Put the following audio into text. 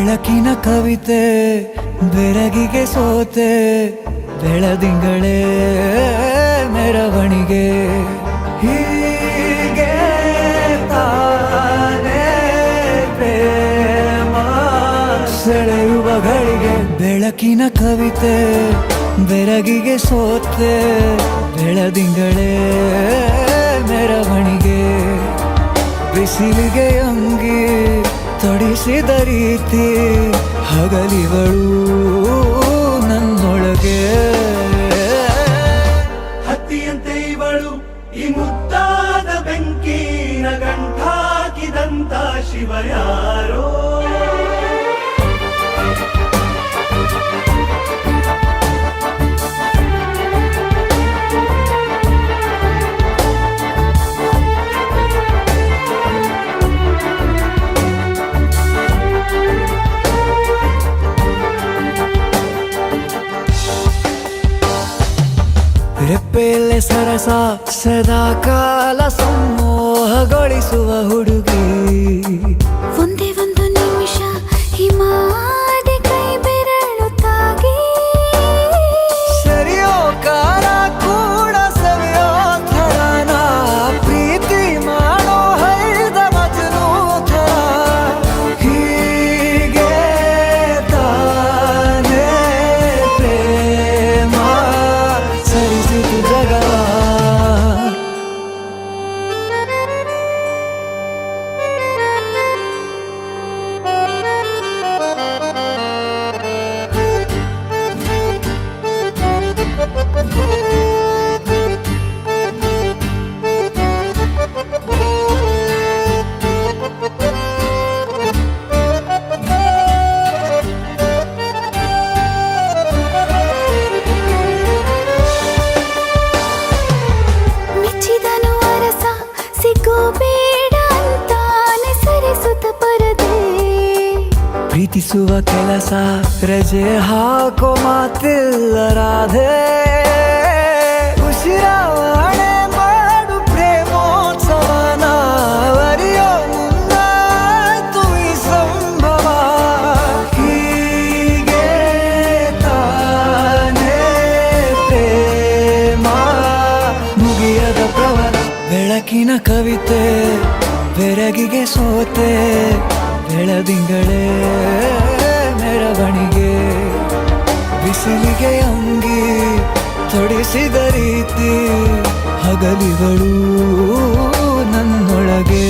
ಬೆಳಕಿನ ಕವಿತೆ ಬೆರಗಿಗೆ ಸೋತೆ ಬೆಳದಿಂಗಳೇ ಮೆರವಣಿಗೆ ಹೀಗೆ ತಾನೇ ಪ್ರೇಮ ಸೆಳೆಯುವ ಗಳಿಗೆ ಬೆಳಕಿನ ಕವಿತೆ ಬೆರಗಿಗೆ ಸೋತೆ ಬೆಳದಿಂಗಳೇ ಮೆರವಣಿಗೆ ಬಿಸಿಲಿಗೆ ಅಂಗಿ ತೊಡಿಸಿದ ರೀತಿ ಹಗಲಿಗಳು ನನ್ನೊಳಗೆ ಹತ್ತಿಯಂತೆ ಇವಳು ಈ ಮುದ್ದಾದ ಬೆಂಕಿನ ಗಂಟಾಕಿದಂತ ಶಿವ ಯಾರೋ ರೆಪ್ಪೆಯಲ್ಲೇ ಸರಸ ಸದಾ ಕಾಲ ಸಂಮೋಹಗೊಳಿಸುವ ಹುಡುಗಿ ಒಂದೇ ಒಂದು ನಿಮಿಷ ಹಿಮಾದಿ ಕೈ ಬೆರಳು ತಾಗಿ ಸರಿಯೋ ಕಾರ ಕೂಡ ಸವಿಯೋ ಥರನ ಪ್ರೀತಿ ಮಾಡೋ ಹೈದ ಮಜನು ಥರ ಹೀಗೆ ತಾನೇ ಪ್ರೇಮ ಸರಿಸಿತು ಜಗವ ಮೆಚ್ಚಿದನು ಅರಸ ಸಿಗೋ ಬೇಡ ಅಂತಾನೆ ಸರಿಸುತ್ತ ಪರದೆ ಪ್ರೀತಿಸುವ ಕೆಲಸ ರಜೆ ಹಾಕೋ ಮಾತಿಲ್ಲ ರಾಧೆ ಉಸಿರಾವಣೆ ಮಾಡು ಪ್ರೇಮೋತ್ಸವನ ಅರಿಯೋ ಮುಂದಾಯ್ತು ಈ ಸಂಭವ ಹೀಗೆ ತಾನೇ ಪ್ರೇಮ ಮುಗಿಯದ ಪ್ರವರ ಬೆಳಕಿನ ಕವಿತೆ ಬೆರಗಿಗೆ ಸೋತೆ ಬೆಳದಿಂಗಳೇ ಮೆರವಣಿಗೆ ಬಿಸಿಲಿಗೆ ಅಂಗಿ ತೊಡಿಸಿದ ರೀತಿ ಹಗಲಿಗಳು ನನ್ನೊಳಗೆ